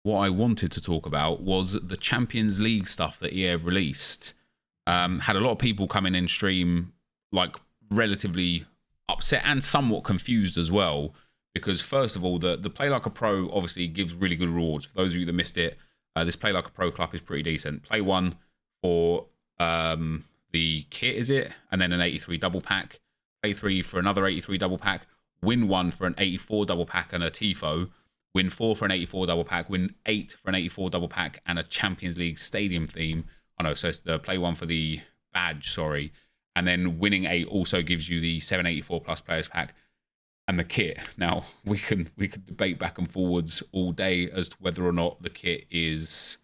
what I wanted to talk about was the Champions League stuff that EA have released. Had a lot of people coming in stream, like relatively upset and somewhat confused as well. Because first of all, the Play Like a Pro obviously gives really good rewards. For those of you that missed it, this Play Like a Pro club is pretty decent. Play one for the kit, is it? And then an 83 double pack. Play 3 for another 83 double pack. Win 1 for an 84 double pack and a TIFO. Win 4 for an 84 double pack. Win 8 for an 84 double pack and a Champions League stadium theme. Oh no, so it's the Play 1 for the badge, sorry. And then winning 8 also gives you the 784 plus players pack and the kit. Now, we could debate back and forwards all day as to whether or not the kit is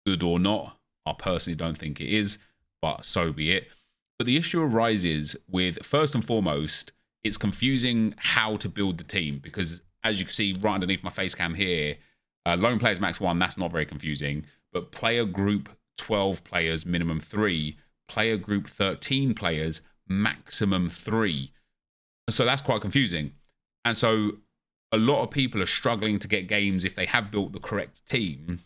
good or not. I personally don't think it is, but so be it. But the issue arises with, first and foremost, it's confusing how to build the team, because as you can see right underneath my face cam here, lone players max 1, that's not very confusing, but player group 12 players, minimum 3, player group 13 players, maximum 3. So that's quite confusing. And so a lot of people are struggling to get games if they have built the correct team.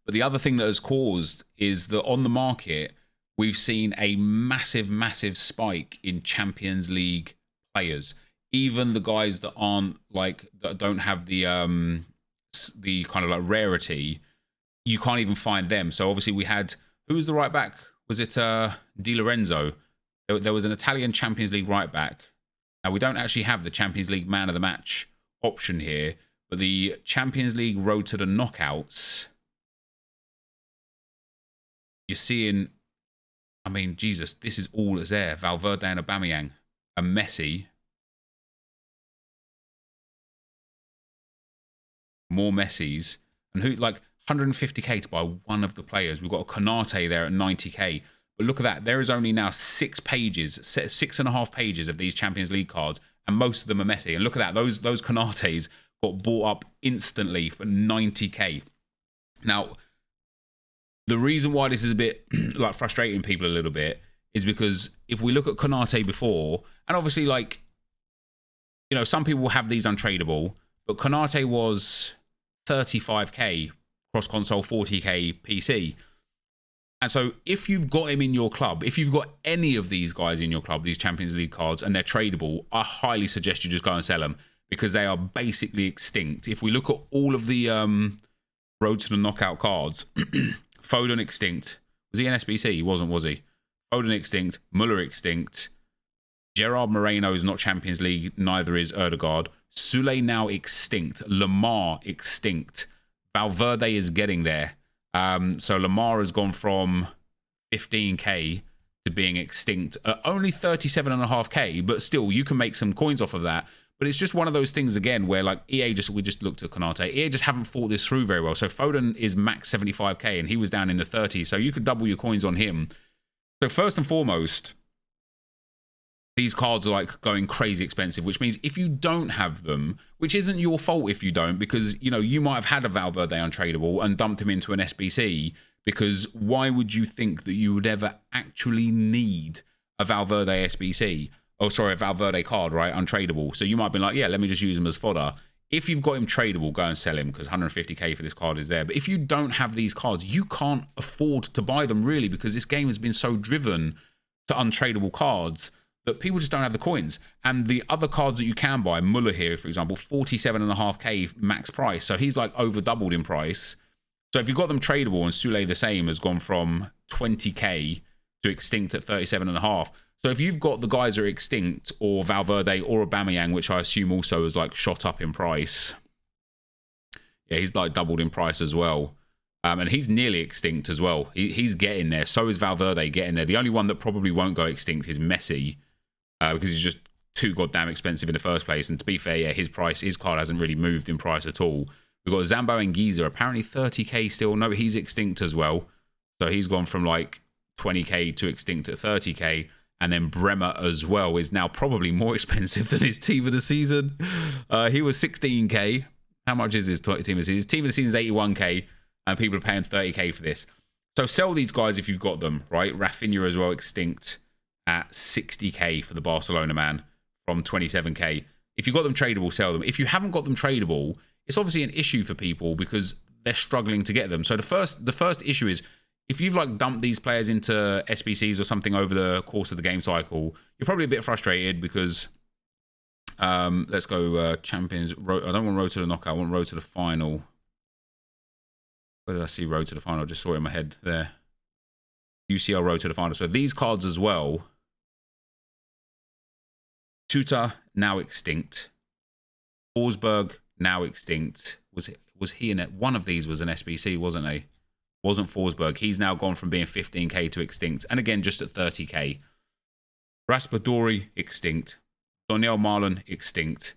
But the other thing that has caused is that on the market, we've seen a massive, massive spike in Champions League players. Even the guys that aren't like, that don't have the kind of like rarity, you can't even find them. So obviously we had, who was the right back? Was it Di Lorenzo? There was an Italian Champions League right back. Now we don't actually have the Champions League man of the match option here, but the Champions League road to the knockouts, you're seeing, I mean, Jesus, this is all that's there. Valverde and Aubameyang, and Messi. More Messis. And who, like, 150k to buy one of the players. We've got a Konate there at 90k. But look at that. There is only now 6 pages, 6.5 pages of these Champions League cards, and most of them are Messi. And look at that. Those Konates got bought up instantly for 90k. Now, the reason why this is a bit like frustrating people a little bit is because if we look at Konate before, and obviously, like, you know, some people have these untradeable, but Konate was 35k cross console, 40k PC. And so if you've got him in your club, if you've got any of these guys in your club, these Champions League cards, and they're tradable, I highly suggest you just go and sell them, because they are basically extinct. If we look at all of the road to the knockout cards, Foden extinct. Was he an SBC? He wasn't, was he? Foden extinct. Muller extinct. Gerard Moreno is not Champions League. Neither is Erdegaard. Sule now extinct. Lamar extinct. Valverde is getting there. So Lamar has gone from 15k to being extinct at only 37.5k, but still, you can make some coins off of that. But it's just one of those things, again, where like we just looked at Konate. EA just haven't thought this through very well. So Foden is max 75k and he was down in the 30s. So you could double your coins on him. So first and foremost, these cards are like going crazy expensive, which means if you don't have them, which isn't your fault if you don't, because, you know, you might have had a Valverde untradeable and dumped him into an SBC, because why would you think that you would ever actually need a Valverde SBC? Oh, sorry, a Valverde card, right? Untradeable. So you might be like, yeah, let me just use him as fodder. If you've got him tradable, go and sell him, because 150k for this card is there. But if you don't have these cards, you can't afford to buy them, really, because this game has been so driven to untradeable cards that people just don't have the coins. And the other cards that you can buy, Muller here, for example, 47.5k max price. So he's like over doubled in price. So if you've got them tradable, and Sule the same has gone from 20k to extinct at 37.5. So if you've got the guys that are extinct, or Valverde or Aubameyang, which I assume also has like shot up in price. Yeah, he's like doubled in price as well. And he's nearly extinct as well. He's getting there. So is Valverde getting there. The only one that probably won't go extinct is Messi, because he's just too goddamn expensive in the first place. And to be fair, yeah, his card hasn't really moved in price at all. We've got Zambo and Giza, apparently 30k still. No, he's extinct as well. So he's gone from like 20k to extinct at 30k. And then Bremer as well is now probably more expensive than his team of the season. He was 16k. How much is his team of the season? His team of the season is 81k, and people are paying 30k for this. So sell these guys if you've got them, right? Rafinha as well, extinct at 60k for the Barcelona man from 27k. If you've got them tradable, sell them. If you haven't got them tradable, it's obviously an issue for people, because they're struggling to get them. So the first issue is, if you've like dumped these players into SBCs or something over the course of the game cycle, you're probably a bit frustrated because let's go champions. I don't want road to the knockout. I want road to the final. Where did I see road to the final? I just saw it in my head there. UCL road to the final. So these cards as well. Tuta now extinct. Forsberg now extinct. Was he in it? One of these was an SBC, wasn't he? Wasn't Forsberg. He's now gone from being 15k to extinct. And again, just at 30k. Raspadori, extinct. Doniel Marlon, extinct.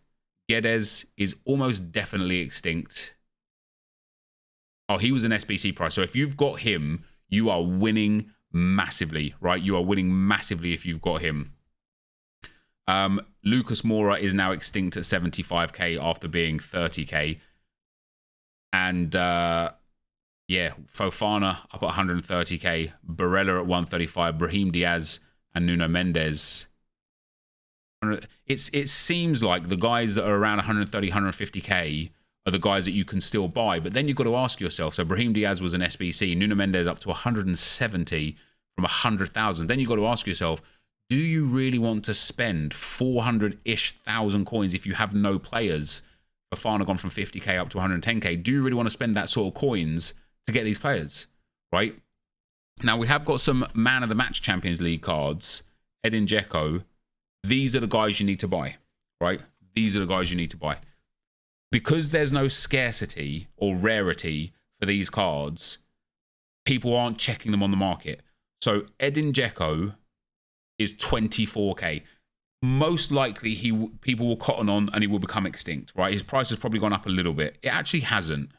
Guedes is almost definitely extinct. Oh, he was an SBC price. So if you've got him, you are winning massively, right? You are winning massively if you've got him. Lucas Moura is now extinct at 75k after being 30k. And yeah, Fofana up at 130k, Barella at 135, Brahim Diaz and Nuno Mendes. It seems like the guys that are around 130, 150k are the guys that you can still buy. But then you've got to ask yourself, so Brahim Diaz was an SBC, Nuno Mendes up to 170 from 100,000. Then you've got to ask yourself, do you really want to spend 400-ish thousand coins if you have no players? Fofana gone from 50k up to 110k. Do you really want to spend that sort of coins to get these players, right? Now, we have got some Man of the Match Champions League cards. Edin Dzeko. These are the guys you need to buy, right? These are the guys you need to buy. Because there's no scarcity or rarity for these cards, people aren't checking them on the market. So Edin Dzeko is 24k. Most likely, people will cotton on and he will become extinct, right? His price has probably gone up a little bit. It actually hasn't.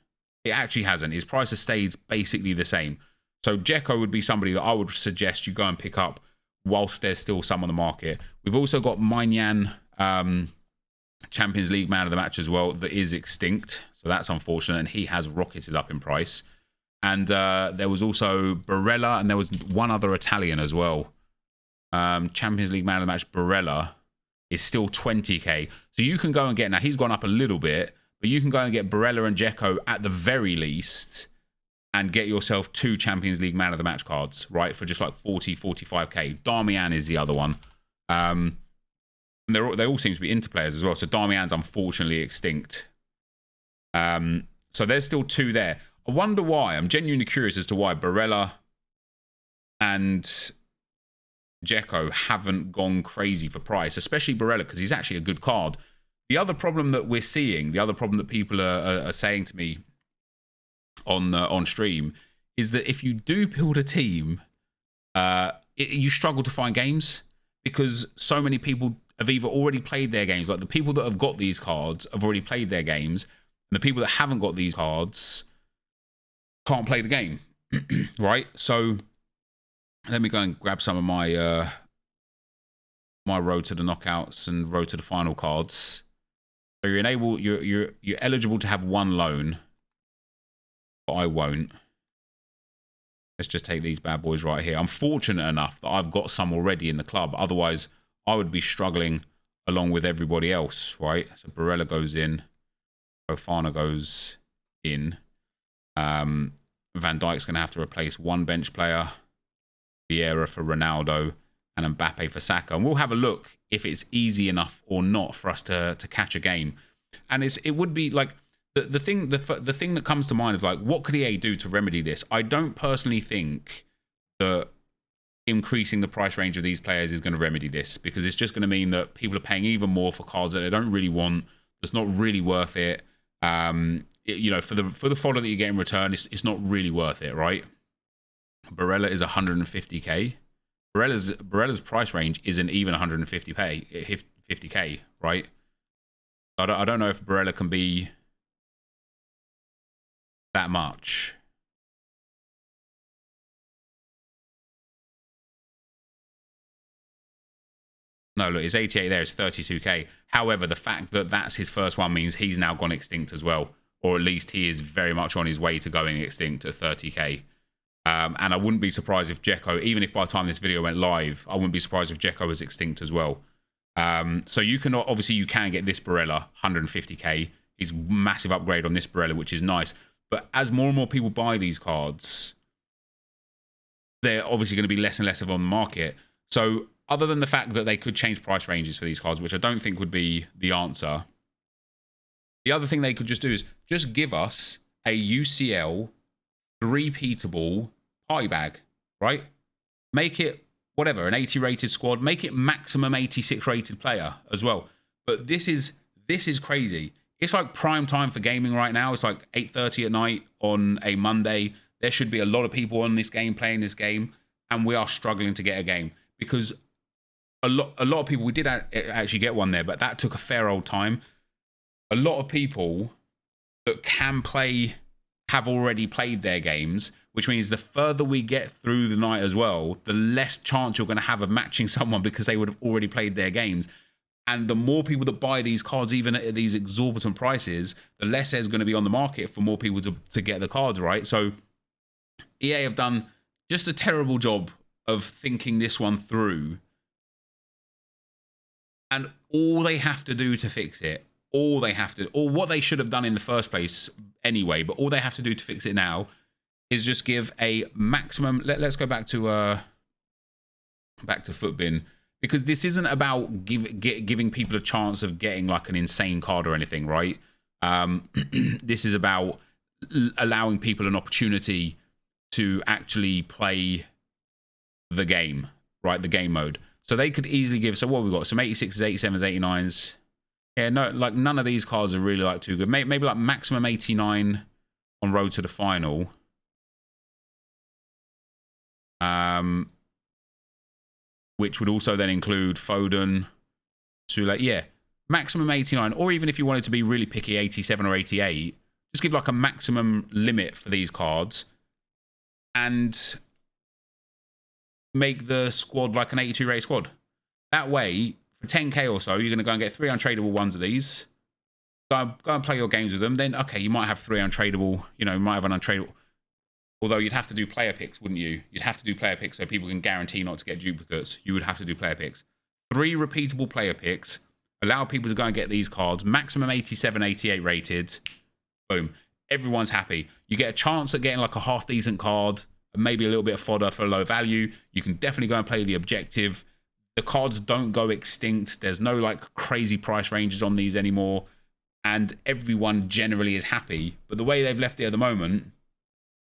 It actually hasn't. His price has stayed basically the same. So Dzeko would be somebody that I would suggest you go and pick up whilst there's still some on the market. We've also got Maignan, Champions League Man of the Match as well, that is extinct. So that's unfortunate, and he has rocketed up in price. And there was also Barella, and there was one other Italian as well. Champions League Man of the Match, Barella, is still 20k. So you can go and get, now he's gone up a little bit, but you can go and get Barella and Dzeko at the very least and get yourself 2 Champions League Man of the Match cards, right? For just like 40, 45k. Darmian is the other one. And they all seem to be into players as well. So Darmian's unfortunately extinct. So there's still 2 there. I wonder why. I'm genuinely curious as to why Barella and Dzeko haven't gone crazy for price, especially Barella, because he's actually a good card. The other problem that we're seeing, the other problem that people are saying to me on stream, is that if you do build a team, you struggle to find games because so many people have either already played their games. Like the people that have got these cards have already played their games, and the people that haven't got these cards can't play the game, right? So let me go and grab some of my my road to the knockouts and road to the final cards. So you're eligible to have 1 loan, but I won't. Let's just take these bad boys right here. I'm fortunate enough that I've got some already in the club. Otherwise, I would be struggling along with everybody else, right? So Barella goes in, Fofana goes in. Van Dijk's going to have to replace 1 bench player, Vieira for Ronaldo, and Mbappe for Saka. And we'll have a look if it's easy enough or not for us to catch a game. And it would be like the thing that comes to mind is like, what could EA do to remedy this? I don't personally think that increasing the price range of these players is going to remedy this, because it's just going to mean that people are paying even more for cards that they don't really want. That's not really worth it. You know, for the fodder that you get in return, it's not really worth it, right? Barella is 150k. Barella's price range isn't even 50k, right? I don't know if Barella can be that much. No, look, it's 88 there, it's 32k. However, the fact that that's his first one means he's now gone extinct as well. Or at least he is very much on his way to going extinct at 30k. And I wouldn't be surprised if Dzeko, even if by the time this video went live, I wouldn't be surprised if Dzeko was extinct as well. So you can, obviously you can get this Barella, 150k. He's massive upgrade on this Barella, which is nice. But as more and more people buy these cards, they're obviously going to be less and less of on the market. So other than the fact that they could change price ranges for these cards, which I don't think would be the answer, the other thing they could just do is just give us a UCL repeatable party bag, right? Make it whatever, an 80 rated squad, make it maximum 86 rated player as well. But this is crazy. It's like prime time for gaming right now. It's like 8:30 at night on a Monday. There should be a lot of people on this game playing this game, and we are struggling to get a game because a lot of people, we did actually get one there, but that took a fair old time. A lot of people that can play have already played their games, which means the further we get through the night as well, the less chance you're going to have of matching someone because they would have already played their games. And the more people that buy these cards, even at these exorbitant prices, the less there's going to be on the market for more people to get the cards, right? So EA have done just a terrible job of thinking this one through. And all they have to do to fix it, or what they should have done in the first place anyway, but all they have to do to fix it now is just give a maximum. Let's go back to Footbin, because this isn't about giving people a chance of getting like an insane card or anything, right? This is about allowing people an opportunity to actually play the game, right? The game mode. So they could easily give. So what we've got? Some 86s, 87s, 89s. Yeah, no, like none of these cards are really like too good. Maybe like maximum 89 on road to the final. Which would also then include Foden, Sule. Yeah, maximum 89, or even if you wanted to be really picky, 87 or 88, just give like a maximum limit for these cards and make the squad like an 82 rate squad. That way, for 10k or so, you're going to go and get 3 untradeable ones of these. Go and play your games with them. Then, okay, you might have 3 untradeable, you might have an untradeable. Although you'd have to do player picks, wouldn't you? You'd have to do player picks so people can guarantee not to get duplicates. You would have to do player picks. 3 repeatable player picks. Allow people to go and get these cards. Maximum 87, 88 rated. Boom. Everyone's happy. You get a chance at getting like a half decent card. And maybe a little bit of fodder for a low value. You can definitely go and play the objective. The cards don't go extinct. There's no like crazy price ranges on these anymore. And everyone generally is happy. But the way they've left it at the moment,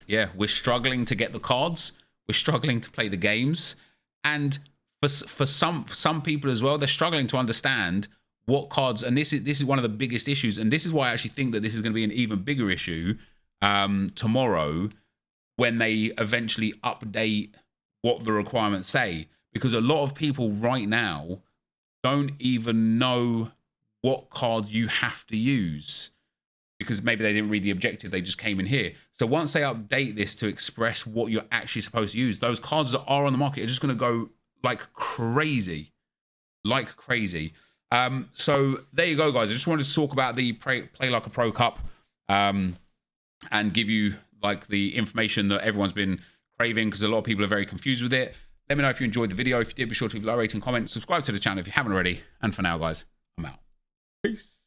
yeah, we're struggling to get the cards. We're struggling to play the games. And for some people as well, they're struggling to understand what cards. And this is one of the biggest issues. And this is why I actually think that this is going to be an even bigger issue tomorrow when they eventually update what the requirements say. Because a lot of people right now don't even know what card you have to use. Because maybe they didn't read the objective, they just came in here. So once they update this to express what you're actually supposed to use, those cards that are on the market are just going to go like crazy. Like crazy. So there you go, guys. I just wanted to talk about the Play Like a Pro Cup and give you like the information that everyone's been craving because a lot of people are very confused with it. Let me know if you enjoyed the video. If you did, be sure to leave a like, rating, comment, subscribe to the channel if you haven't already. And for now, guys, I'm out. Peace.